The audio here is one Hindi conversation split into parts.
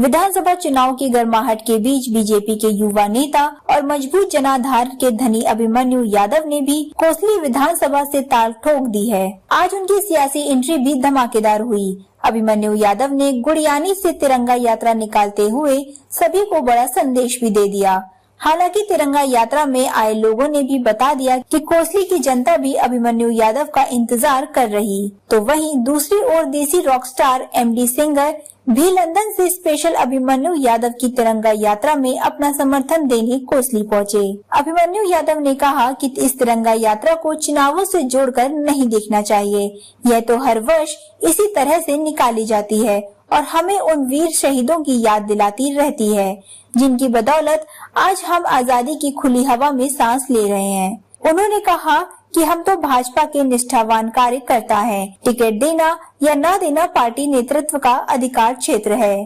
विधानसभा चुनाव की गर्माहट के बीच बीजेपी के युवा नेता और मजबूत जनाधार के धनी अभिमन्यु यादव ने भी कोसली विधानसभा से ताल ठोक दी है। आज उनकी सियासी एंट्री भी धमाकेदार हुई। अभिमन्यु यादव ने गुड़ियानी से तिरंगा यात्रा निकालते हुए सभी को बड़ा संदेश भी दे दिया। हालांकि तिरंगा यात्रा में आए लोगों ने भी बता दिया कि कोसली की जनता भी अभिमन्यु यादव का इंतजार कर रही। तो वहीं दूसरी ओर देसी रॉक स्टार एमडी सिंगर भी लंदन से स्पेशल अभिमन्यु यादव की तिरंगा यात्रा में अपना समर्थन देने कोसली पहुंचे। अभिमन्यु यादव ने कहा कि इस तिरंगा यात्रा को चुनावों से जोड़कर नहीं देखना चाहिए। यह तो हर वर्ष इसी तरह से निकाली जाती है और हमें उन वीर शहीदों की याद दिलाती रहती है, जिनकी बदौलत आज हम आजादी की खुली हवा में सांस ले रहे हैं। उन्होंने कहा कि हम तो भाजपा के निष्ठावान कार्यकर्ता हैं। टिकट देना या न देना पार्टी नेतृत्व का अधिकार क्षेत्र है।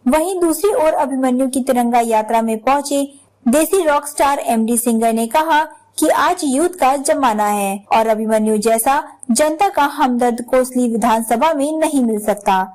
वहीं दूसरी ओर अभिमन्यु की तिरंगा यात्रा में पहुंचे देसी रॉक स्टार एमडी सिंगर ने कहा कि आज यूथ का जमाना है और अभिमन्यु जैसा जनता का हमदर्द कोसली विधानसभा में नहीं मिल सकता।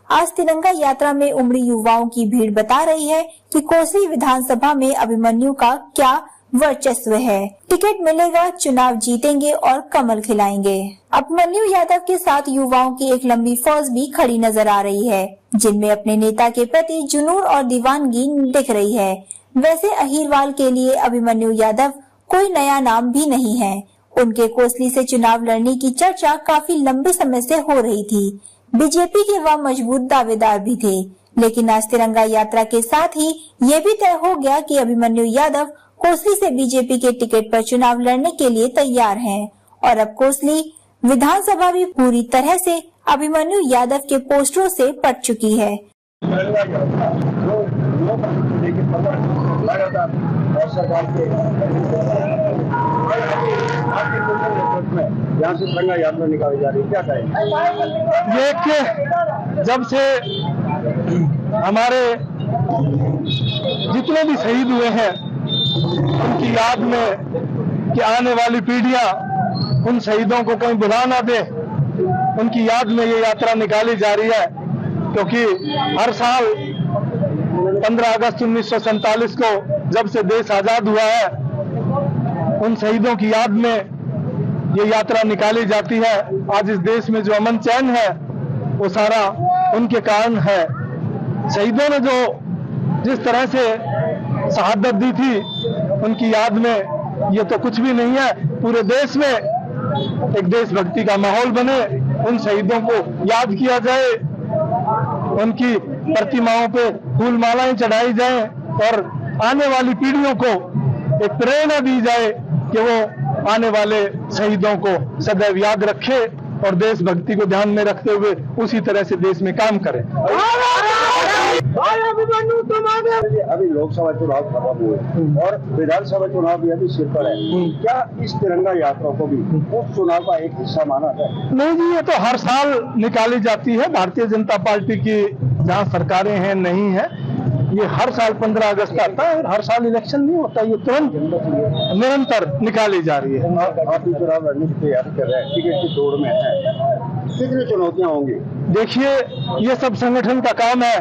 आज तिरंगा यात्रा में उमड़ी युवाओं की भीड़ बता रही है कि कोसली विधानसभा में अभिमन्यु का क्या वर्चस्व है। टिकट मिलेगा, चुनाव जीतेंगे और कमल खिलाएंगे। अभिमन्यु यादव के साथ युवाओं की एक लंबी फौज भी खड़ी नजर आ रही है, जिनमें अपने नेता के प्रति जुनून और दीवानगी दिख रही है। वैसे अहीरवाल के लिए अभिमन्यु यादव कोई नया नाम भी नहीं है। उनके कोसली से चुनाव लड़ने की चर्चा काफी लंबे समय से हो रही थी। बीजेपी के वह मजबूत दावेदार भी थे, लेकिन आज तिरंगा यात्रा के साथ ही ये भी तय हो गया कि अभिमन्यु यादव कोसली से बीजेपी के टिकट पर चुनाव लड़ने के लिए तैयार हैं और अब कोसली विधानसभा भी पूरी तरह से अभिमन्यु यादव के पोस्टरों से पट चुकी है। यहाँ से तिरंगा यात्रा निकाली जा रही है, क्या कहें? ये जब से हमारे जितने भी शहीद हुए हैं उनकी याद में कि आने वाली पीढ़ियां उन शहीदों को कहीं भुला ना दे, उनकी याद में ये यात्रा निकाली जा रही है। क्योंकि हर साल 15 अगस्त 1947 को जब से देश आजाद हुआ है, उन शहीदों की याद में ये यात्रा निकाली जाती है। आज इस देश में जो अमन चैन है वो सारा उनके कारण है। शहीदों ने जो जिस तरह से शहादत दी थी उनकी याद में ये तो कुछ भी नहीं है। पूरे देश में एक देशभक्ति का माहौल बने, उन शहीदों को याद किया जाए, उनकी प्रतिमाओं पे फूल मालाएं चढ़ाई जाए और आने वाली पीढ़ियों को एक प्रेरणा दी जाए कि वो आने वाले शहीदों को सदैव याद रखे और देशभक्ति को ध्यान में रखते हुए उसी तरह से देश में काम करें। अभी लोकसभा चुनाव खत्म हुए और विधानसभा चुनाव भी अभी सिर पर है, क्या इस तिरंगा यात्रा को भी उस चुनाव का एक हिस्सा माना जाए? नहीं जी, ये तो हर साल निकाली जाती है। भारतीय जनता पार्टी की जहाँ सरकारें हैं नहीं है, ये हर साल 15 अगस्त आता है और हर साल इलेक्शन नहीं होता, ये तुरंत निरंतर निकाली जा रही है। आप चुनाव लड़ने की तैयारी कर रहे हैं, टिकट की दौड़ में है, कितनी चुनौतियां होंगी? देखिए, ये सब संगठन का काम है,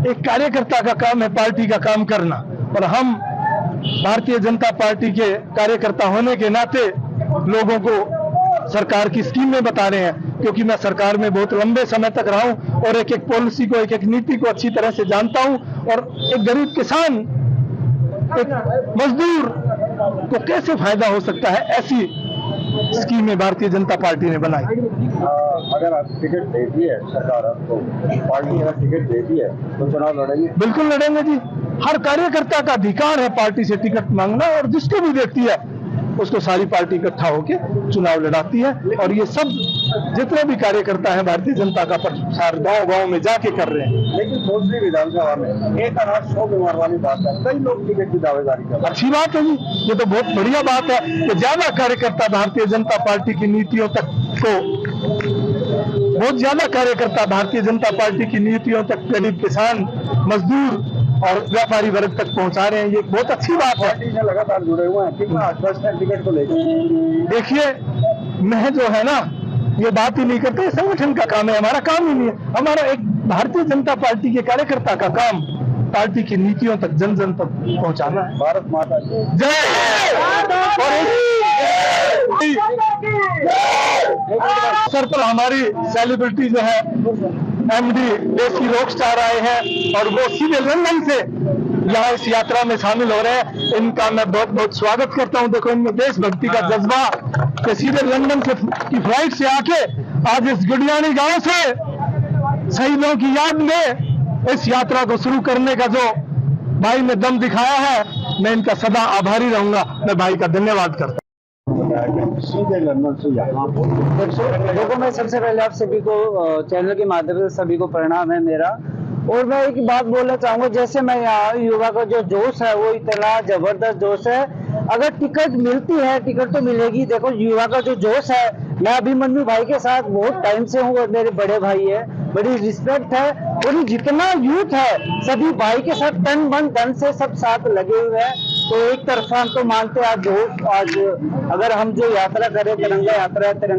एक कार्यकर्ता का काम है पार्टी का काम करना, और हम भारतीय जनता पार्टी के कार्यकर्ता होने के नाते लोगों को सरकार की स्कीमें बता रहे हैं। क्योंकि मैं सरकार में बहुत लंबे समय तक रहा हूं और एक एक पॉलिसी को, एक एक नीति को अच्छी तरह से जानता हूं और एक गरीब किसान, एक मजदूर को कैसे फायदा हो सकता है, ऐसी स्कीमें भारतीय जनता पार्टी ने बनाई। अगर आप टिकट देती है सरकार, आपको पार्टी अगर टिकट देती है तो चुनाव लड़ेंगे? बिल्कुल लड़ेंगे जी। हर कार्यकर्ता का अधिकार है पार्टी से टिकट मांगना, और जिसको भी देती है उसको सारी पार्टी इकट्ठा होकर चुनाव लड़ाती है। और ये सब जितने भी कार्यकर्ता हैं भारतीय जनता का प्रचार गांव-गांव में जाके कर रहे हैं। लेकिन कोसली विधानसभा में एक अनाज 100 बीमार वाली बात है, कई लोग टिकट की दावेदारी कर रहे हैं। अच्छी बात है जी, ये तो बहुत बढ़िया बात है कि ज्यादा कार्यकर्ता भारतीय जनता पार्टी की नीतियों तक को, बहुत ज्यादा कार्यकर्ता भारतीय जनता पार्टी की नीतियों तक गरीब किसान, मजदूर और व्यापारी वर्ग तक पहुंचा रहे हैं। ये बहुत अच्छी बात है। पार्टी से लगातार जुड़े हुए हैं, कितना आश्वस्त है टिकट को लेकर? देखिए, मैं जो है ना ये बात ही नहीं करते, संगठन का काम है, हमारा काम ही नहीं है। हमारा एक भारतीय जनता पार्टी के कार्यकर्ता का काम पार्टी की नीतियों तक जन जन तक पहुंचाना है। भारत माता की जय। सर पर हमारी सेलिब्रिटी जो है एमडी देश की रॉक स्टार आए हैं और वो सीधे लंदन से यहाँ इस यात्रा में शामिल हो रहे हैं। इनका मैं बहुत बहुत स्वागत करता हूँ। देखो इनमें देशभक्ति का जज्बा कि सीधे लंदन से की फ्लाइट से आके आज इस गुडियानी गांव से शहीदों की याद में इस यात्रा को शुरू करने का जो भाई ने दम दिखाया है, मैं इनका सदा आभारी रहूंगा। मैं भाई का धन्यवाद करता हूँ। सीधे लंदन से यहाँ देखो, मैं सबसे पहले आप सभी को चैनल के माध्यम से सभी को प्रणाम है मेरा। और मैं एक बात बोलना चाहूंगा, जैसे मैं यहाँ युवा का जो जोश है वो इतना जबरदस्त जोश है। अगर टिकट मिलती है, टिकट तो मिलेगी। देखो युवा का जो जोश है, मैं अभिमन्यु भाई के साथ बहुत टाइम से हूँ और मेरे बड़े भाई है, बड़ी रिस्पेक्ट है। और जितना यूथ है सभी भाई के साथ तन मन धन से सब साथ लगे हुए हैं। तो एक तरफा हम तो मानते हैं आज अगर हम जो यात्रा करें तिरंगा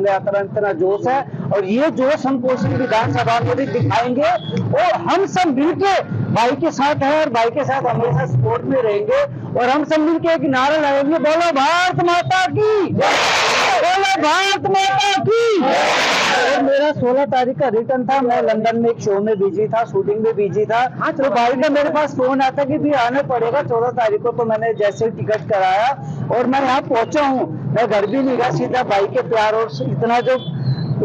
यात्रा इतना जोश है। और ये जोश हम कोसी विधानसभा में भी दिखाएंगे और हम सब मिलके भाई के साथ है और भाई के साथ हमेशा सपोर्ट में रहेंगे। और हम सब मिलके एक नारा लगाएंगे, बोलो भारत माता की, बोलो भारत माता की। और मेरा 16 तारीख का रिटर्न था, मैं लंदन में एक शो में बिजी था, शूटिंग में बिजी था। तो भाई का मेरे पास फोन आता कि भी आना पड़ेगा 14 तारीख को। तो मैंने जैसे टिकट कराया और मैं यहाँ पहुंचा हूँ, मैं घर भी नहीं गया, सीधा भाई के प्यार और इतना जो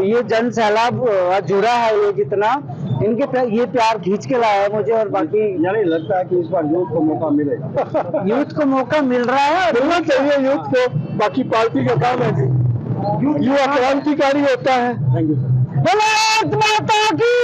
ये जन सैलाब जुड़ा है, ये जितना इनके ये प्यार खींच के लाया है मुझे। और बाकी यानी लगता है कि इस बार यूथ को मौका मिलेगा। यूथ को मौका मिल रहा है, मिलना चाहिए यूथ को। बाकी पार्टी का काम है जी, युवा क्रांतिकारी होता है। Thank you sir. भारत माता की।